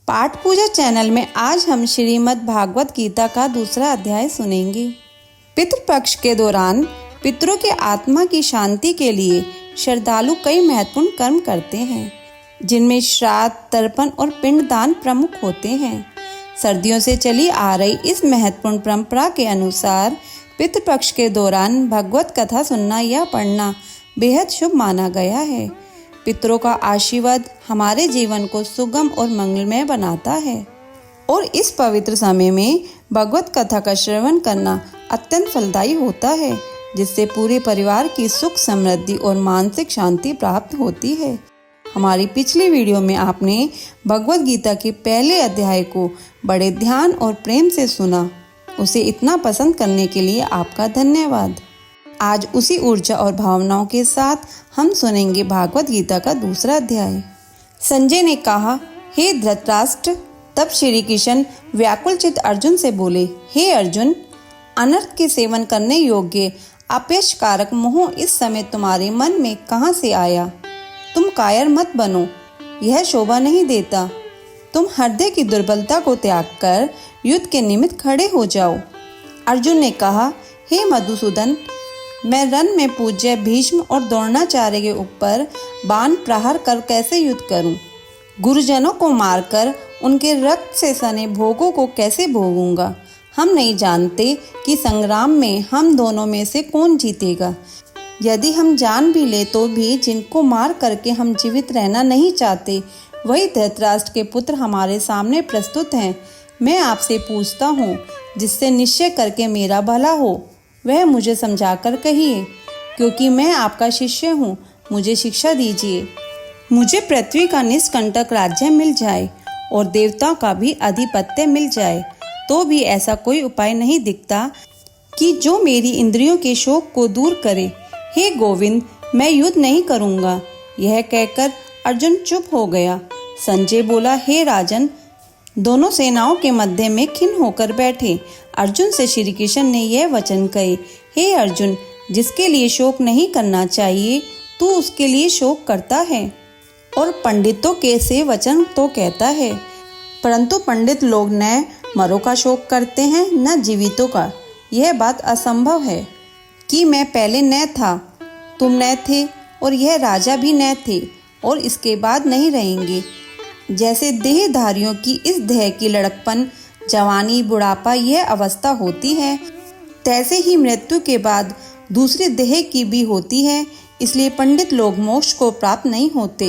पाठ पूजा चैनल में आज हम श्रीमद् भागवत गीता का दूसरा अध्याय सुनेंगे। पितृपक्ष के दौरान पितरों के आत्मा की शांति के लिए श्रद्धालु कई महत्वपूर्ण कर्म करते हैं, जिनमें श्राद्ध, तर्पण और पिंडदान प्रमुख होते हैं। सर्दियों से चली आ रही इस महत्वपूर्ण परंपरा के अनुसार पितृपक्ष के दौरान भगवत कथा सुनना या पढ़ना बेहद शुभ माना गया है। पितरों का आशीर्वाद हमारे जीवन को सुगम और मंगलमय बनाता है और इस पवित्र समय में भगवत कथा का श्रवण करना अत्यंत फलदायी होता है, जिससे पूरे परिवार की सुख, समृद्धि और मानसिक शांति प्राप्त होती है। हमारी पिछली वीडियो में आपने भगवत गीता के पहले अध्याय को बड़े ध्यान और प्रेम से सुना। उसे इतना पसंद करने के लिए आपका धन्यवाद। आज उसी ऊर्जा और भावनाओं के साथ हम सुनेंगे भागवत गीता का दूसरा अध्याय। संजय ने कहा, हे धृतराष्ट्र। तब श्री कृष्ण व्याकुल चित्त अर्जुन से बोले, हे अर्जुन, अनर्थ के सेवन करने योग्य अपयश कारक मोह इस समय तुम्हारे मन में कहाँ से आया? तुम कायर मत बनो, यह शोभा नहीं देता। तुम हृदय की दुर्बलता को त्याग कर युद्ध के निमित्त खड़े हो जाओ। अर्जुन ने कहा, हे मधुसूदन, मैं रण में पूज्य भीष्म और द्रोणाचार्य के ऊपर बाण प्रहार कर कैसे युद्ध करूं? गुरुजनों को मारकर उनके रक्त से सने भोगों को कैसे भोगूंगा? हम नहीं जानते कि संग्राम में हम दोनों में से कौन जीतेगा। यदि हम जान भी ले तो भी जिनको मार करके हम जीवित रहना नहीं चाहते, वही धृतराष्ट्र के पुत्र हमारे सामने प्रस्तुत हैं। मैं आपसे पूछता हूँ, जिससे निश्चय करके मेरा भला हो वह मुझे समझाकर कहिए, क्योंकि मैं आपका शिष्य हूँ। मुझे शिक्षा दीजिए। मुझे पृथ्वी का निष्कंटक राज्य मिल जाए और देवताओं का भी आधिपत्य मिल जाए, तो भी ऐसा कोई उपाय नहीं दिखता कि जो मेरी इंद्रियों के शोक को दूर करे। हे गोविंद, मैं युद्ध नहीं करूँगा। यह कहकर अर्जुन चुप हो गया। संजय बोला, हे राजन, दोनों सेनाओं के मध्य में खिन्न होकर बैठे अर्जुन से श्री कृष्ण ने यह वचन कहे, हे अर्जुन, जिसके लिए शोक नहीं करना चाहिए तू उसके लिए शोक करता है और पंडितों के से वचन तो कहता है, परंतु पंडित लोग न मरों का शोक करते हैं न जीवितों का। यह बात असंभव है कि मैं पहले न था, तुम न थे और यह राजा भी न थे और इसके बाद नहीं रहेंगे। जैसे देहधारियों की इस देह की लड़कपन, जवानी, बुढ़ापा यह अवस्था होती है, तैसे ही मृत्यु के बाद दूसरे देह की भी होती है। इसलिए पंडित लोग मोक्ष को प्राप्त नहीं होते।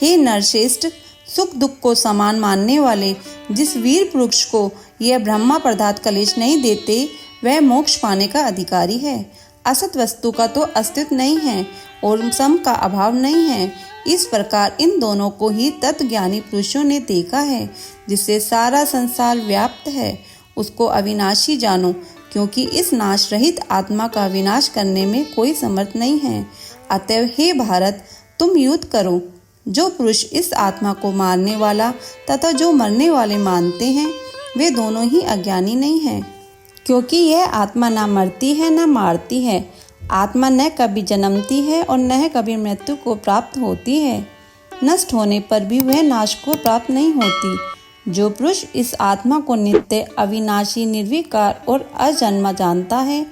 हे नरश्रेष्ठ, सुख दुख को समान मानने वाले जिस वीर पुरुष को यह ब्रह्मा प्रदत्त कलेश नहीं देते, वह मोक्ष पाने का अधिकारी है। असत वस्तु का तो अस्तित्व नहीं है और सम का अभाव नहीं है। इस प्रकार इन दोनों को ही तत्वज्ञानी पुरुषों ने देखा है। जिससे सारा संसार व्याप्त है, उसको अविनाशी जानो, क्योंकि इस नाश रहित आत्मा का विनाश करने में कोई समर्थ नहीं है। अतएव हे भारत, तुम युद्ध करो। जो पुरुष इस आत्मा को मारने वाला तथा जो मरने वाले मानते हैं, वे दोनों ही अज्ञानी नहीं हैं, क्योंकि यह आत्मा न मरती है न मारती है। आत्मा न कभी जन्मती है और न कभी मृत्यु को प्राप्त होती है। नष्ट होने पर भी वह नाश को प्राप्त नहीं होती। जो पुरुष इस आत्मा को नित्य, अविनाशी, निर्विकार और अजन्मा जानता है,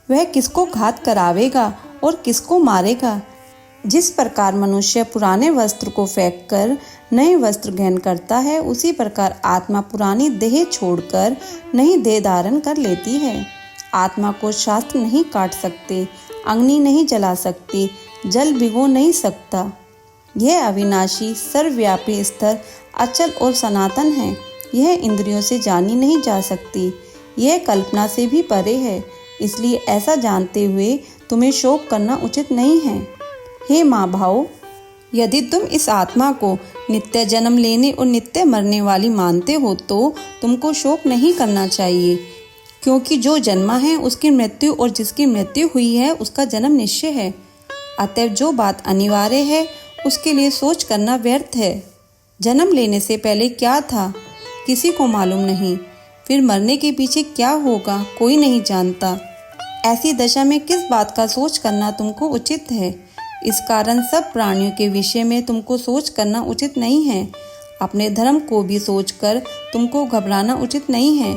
वह किसको घात करावेगा और किसको मारेगा। जिस प्रकार मनुष्य पुराने वस्त्र को फेंक कर नए वस्त्र ग्रहण करता है, उसी प्रकार आत्मा पुरानी देह छोड़कर नई देह धारण कर लेती है। आत्मा को शास्त्र नहीं काट सकते, अग्नि नहीं जला सकती, जल भिगो नहीं सकता। यह अविनाशी, सर्वव्यापी, स्थिर, अचल और सनातन है। यह इंद्रियों से जानी नहीं जा सकती। यह कल्पना से भी परे है। इसलिए ऐसा जानते हुए तुम्हें शोक करना उचित नहीं है। हे माँ भाव, यदि तुम इस आत्मा को नित्य जन्म लेने और नित्य मरने वाली मानते हो तो तुमको शोक नहीं करना चाहिए, क्योंकि जो जन्मा है उसकी मृत्यु और जिसकी मृत्यु हुई है उसका जन्म निश्चय है। अतएव जो बात अनिवार्य है उसके लिए सोच करना व्यर्थ है। जन्म लेने से पहले क्या था किसी को मालूम नहीं, फिर मरने के पीछे क्या होगा कोई नहीं जानता। ऐसी दशा में किस बात का सोच करना तुमको उचित है? इस कारण सब प्राणियों के विषय में तुमको सोच करना उचित नहीं है। अपने धर्म को भी सोचकर तुमको घबराना उचित नहीं है,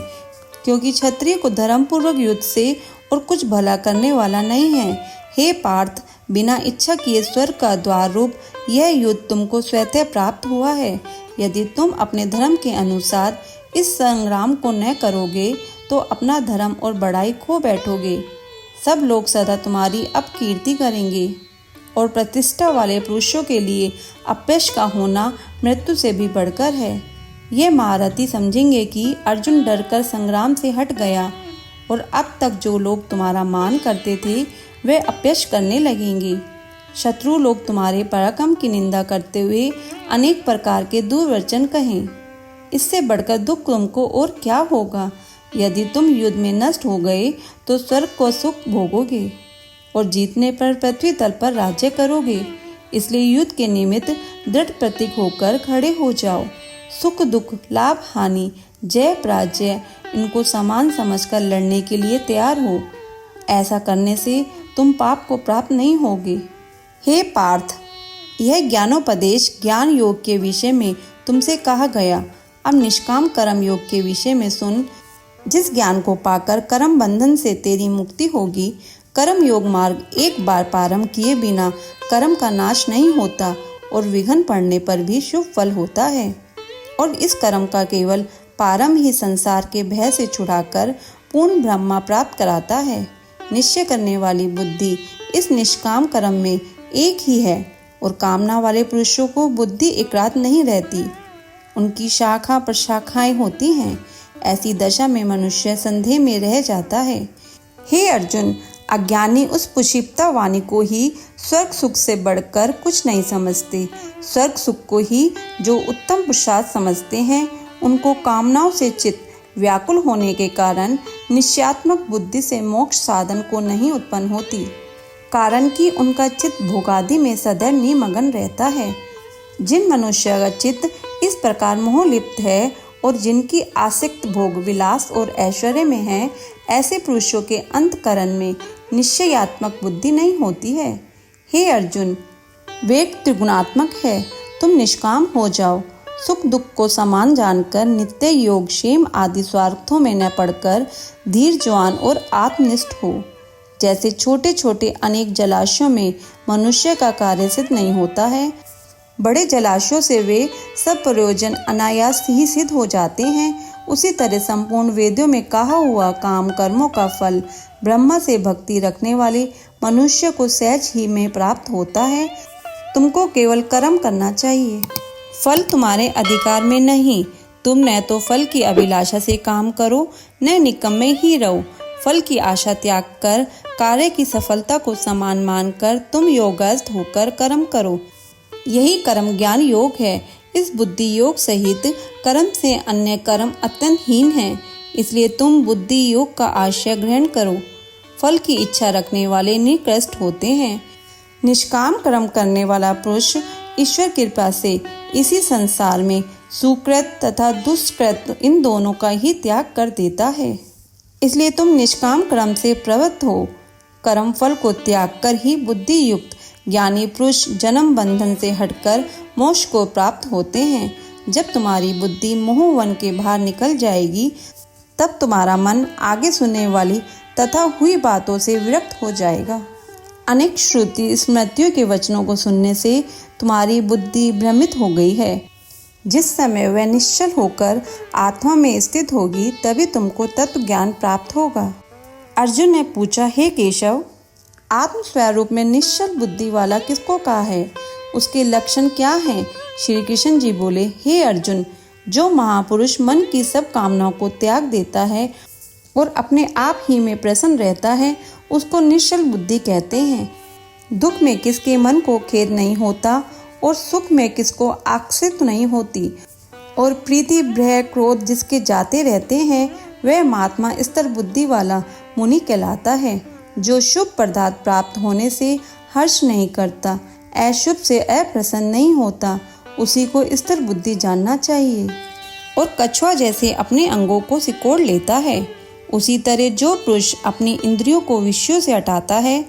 क्योंकि क्षत्रिय को धर्मपूर्वक युद्ध से और कुछ भला करने वाला नहीं है। हे पार्थ, बिना इच्छा किए स्वर्ग का द्वार रूप यह युद्ध तुमको स्वतः प्राप्त हुआ है। यदि तुम अपने धर्म के अनुसार इस संग्राम को न करोगे तो अपना धर्म और बड़ाई खो बैठोगे। सब लोग सदा तुम्हारी अपकीर्ति करेंगे और प्रतिष्ठा वाले पुरुषों के लिए अपयश का होना मृत्यु से भी बढ़कर है। ये महारथी समझेंगे कि अर्जुन डरकर संग्राम से हट गया और अब तक जो लोग तुम्हारा मान करते थे वे अपयश करने लगेंगे। शत्रु लोग तुम्हारे पराक्रम की निंदा करते हुए अनेक प्रकार के दुर्वचन कहें। इससे बढ़कर दुख तुमको और क्या होगा। यदि तुम युद्ध में नष्ट हो गए तो स्वर्ग को सुख भोगोगे और जीतने पर पृथ्वी तल पर राज्य करोगे। इसलिए युद्ध के निमित्त दृढ़ प्रतीक होकर खड़े हो जाओ। सुख दुख, लाभ हानि, जय पराजय इनको समान समझकर लड़ने के लिए तैयार हो। ऐसा करने से तुम पाप को प्राप्त नहीं होगे। हे पार्थ, यह ज्ञानोपदेश ज्ञान योग के विषय में तुमसे कहा गया। अब निष्काम कर्म योग के विषय में सुन। जिस ज्ञान को पाकर कर्म बंधन से तेरी मुक्ति होगी। कर्म योग मार्ग एक बार प्रारंभ किए बिना कर्म का नाश नहीं होता और विघ्न पड़ने पर भी शुभ फल होता है। और इस कर्म का केवल प्रारंभ ही संसार के भय से छुड़ाकर पूर्ण ब्रह्मा प्राप्त कराता है। निश्चय करने वाली बुद्धि इस निष्काम कर्म में एक ही है और कामना वाले पुरुषों को बुद्धि एकाग्र नहीं रहती, उनकी शाखा प्रशाखाएं होती हैं। ऐसी दशा में मनुष्य संदेह में रह जाता है। हे अर्जुन, अज्ञानी उस पुष्पिता वाणी को ही स्वर्ग सुख से बढ़कर कुछ नहीं समझते। स्वर्ग सुख को ही जो उत्तम पुरुषार्थ समझते हैं, उनको कामनाओं से चित्त व्याकुल होने के कारण निश्चयात्मक बुद्धि से मोक्ष साधन को नहीं उत्पन्न होती, कारण कि उनका चित्त भोगादि में सदैव निमग्न रहता है। जिन मनुष्य का चित्त इस प्रकार मोहलिप्त है और जिनकी आसक्त भोग विलास और ऐश्वर्य में है, ऐसे पुरुषों के अंतकरण में निश्चयात्मक बुद्धि नहीं होती है। हे अर्जुन, वेग त्रिगुणात्मक है, तुम निष्काम हो जाओ। सुख दुख को समान जानकर नित्य योग क्षेम आदि स्वार्थों में न पड़कर धीरजवान और आत्मनिष्ठ हो। जैसे छोटे छोटे अनेक जलाशयों में मनुष्य का कार्य सिद्ध नहीं होता है, बड़े जलाशयों से वे सब प्रयोजन अनायास ही सिद्ध हो जाते हैं, उसी तरह संपूर्ण वेदों में कहा हुआ काम कर्मों का फल ब्रह्मा से भक्ति रखने वाले मनुष्य को सहज ही में प्राप्त होता है। तुमको केवल कर्म करना चाहिए, फल तुम्हारे अधिकार में नहीं। तुम न तो फल की अभिलाषा से काम करो, न निकम्मे ही रहो। फल की आशा त्याग कर कार्य की सफलता को समान मानकर तुम योगस्थ होकर कर्म करो। यही कर्म ज्ञान योग है। इस बुद्धि योग सहित कर्म से अन्य कर्म अत्यंत हीन है। इसलिए तुम बुद्धि योग का आश्रय ग्रहण करो। फल की इच्छा रखने वाले निकृष्ट होते हैं। निष्काम कर्म करने वाला पुरुष ईश्वर कृपा से इसी संसार में सुकृत तथा दुष्कृत इन दोनों का ही त्याग कर देता है। इसलिए तुम निष्काम कर्म से प्रवृत्त हो। कर्म फल को त्याग कर ही बुद्धि युक्त ज्ञानी पुरुष जन्म बंधन से हटकर मोक्ष को प्राप्त होते हैं। जब तुम्हारी बुद्धि मोहवन के बाहर निकल जाएगी, तब तुम्हारा मन आगे सुनने वाली तथा हुई बातों से विरक्त हो जाएगा। अनेक श्रुति स्मृतियों के वचनों को सुनने से तुम्हारी बुद्धि भ्रमित हो गई है। जिस समय वह निश्चल होकर आत्मा में स्थित होगी, तभी तुमको तत्व ज्ञान प्राप्त होगा। अर्जुन ने पूछा, हे केशव, आत्म स्वरूप में निश्चल बुद्धि वाला किसको कहा है? उसके लक्षण क्या हैं? श्री कृष्ण जी बोले, हे अर्जुन, जो महापुरुष मन की सब कामनाओं को त्याग देता है और अपने आप ही में प्रसन्न रहता है, उसको निश्चल बुद्धि कहते हैं। दुख में किसके मन को खेद नहीं होता और सुख में किसको आक्षेप नहीं होती, और प्रीति भय क्रोध जिसके जाते रहते हैं, वह महात्मा स्तर बुद्धि वाला मुनि कहलाता है। जो शुभ पदार्थ प्राप्त होने से हर्ष नहीं करता, अशुभ से अप्रसन्न नहीं होता, उसी को स्थिर बुद्धि जानना चाहिए। और कछुआ जैसे अपने अंगों को सिकोड़ लेता है, उसी तरह जो पुरुष अपनी इंद्रियों को विषयों से हटाता है,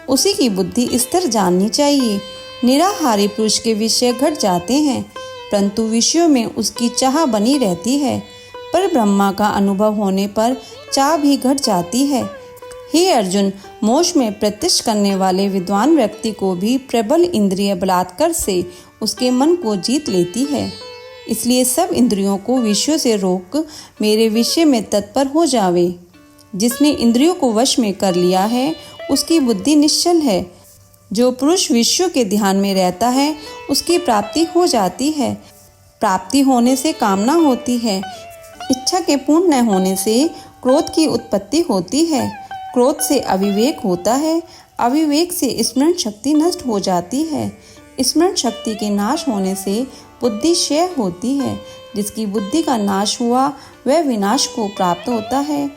उसी की बुद्धि स्थिर जाननी चाहिए। निराहारी पुरुष के विषय घट जाते हैं, परंतु विषयों में उसकी चाह बनी रहती है। पर ब्रह्मा का अनुभव होने पर चाह भी घट जाती है। हे अर्जुन, मोक्ष में प्रत्यक्ष करने वाले विद्वान व्यक्ति को भी प्रबल इंद्रिय बलात्कार से उसके मन को जीत लेती है। इसलिए सब इंद्रियों को विषयों से रोक मेरे विषय में तत्पर हो जावे। जिसने इंद्रियों को वश में कर लिया है उसकी बुद्धि निश्चल है। जो पुरुष विषयों के ध्यान में रहता है उसकी प्राप्ति हो जाती है। प्राप्ति होने से कामना होती है। इच्छा के पूर्ण न होने से क्रोध की उत्पत्ति होती है। क्रोध से अविवेक होता है। अविवेक से स्मरण शक्ति नष्ट हो जाती है। स्मरण शक्ति के नाश होने से बुद्धि क्षय होती है। जिसकी बुद्धि का नाश हुआ वह विनाश को प्राप्त होता है।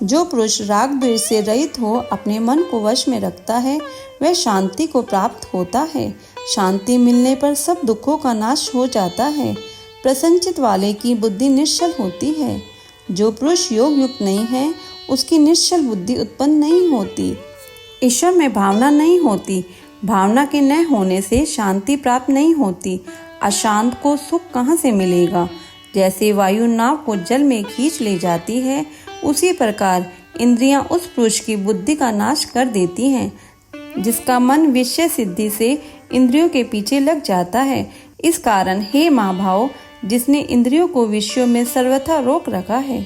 जो पुरुष राग द्वेष से रहित हो अपने मन को वश में रखता है वह शांति को प्राप्त होता है। शांति मिलने पर सब दुखों का नाश हो जाता है। प्रसन्नचित्त वाले की बुद्धि निश्चल होती है। जो पुरुष योग युक्त नहीं है उसकी निश्चल बुद्धि उत्पन्न नहीं होती। ईश्वर में भावना नहीं होती। भावना के न होने से शांति प्राप्त नहीं होती। अशांत को सुख कहाँ से मिलेगा? जैसे वायु नाव को जल में खींच ले जाती है उसी प्रकार इंद्रियां उस पुरुष की बुद्धि का नाश कर देती हैं जिसका मन विषय सिद्धि से इंद्रियों के पीछे लग जाता है। इस कारण हे महाभाव, जिसने इंद्रियों को विषयों में सर्वथा रोक रखा है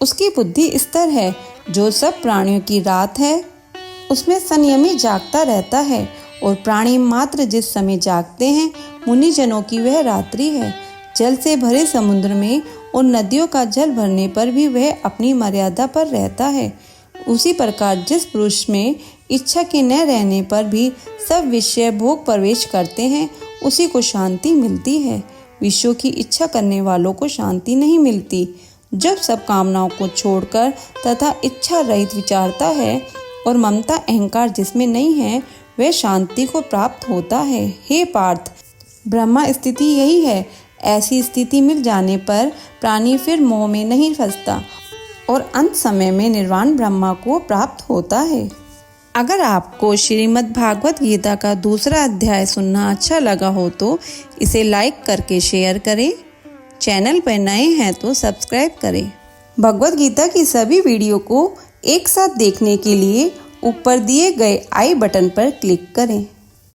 उसकी बुद्धि स्थिर है। जो सब प्राणियों की रात है उसमें संयमी जागता रहता है और प्राणी मात्र जिस समय जागते हैं मुनिजनों की वह रात्रि है। जल से भरे समुद्र में और नदियों का जल भरने पर भी वह अपनी मर्यादा पर रहता है। उसी प्रकार जिस पुरुष में इच्छा के न रहने पर भी सब विषय भोग प्रवेश करते हैं उसी को शांति मिलती है। विषयों की इच्छा करने वालों को शांति नहीं मिलती। जब सब कामनाओं को छोड़कर तथा इच्छा रहित विचारता है और ममता अहंकार जिसमें नहीं है वह शांति को प्राप्त होता है। हे पार्थ, ब्रह्मा स्थिति यही है। ऐसी स्थिति मिल जाने पर प्राणी फिर मोह में नहीं फंसता और अंत समय में निर्वाण ब्रह्मा को प्राप्त होता है। अगर आपको श्रीमद् भागवत गीता का दूसरा अध्याय सुनना अच्छा लगा हो तो इसे लाइक करके शेयर करें। चैनल पर नए हैं तो सब्सक्राइब करें। भगवत गीता की सभी वीडियो को एक साथ देखने के लिए ऊपर दिए गए आई बटन पर क्लिक करें।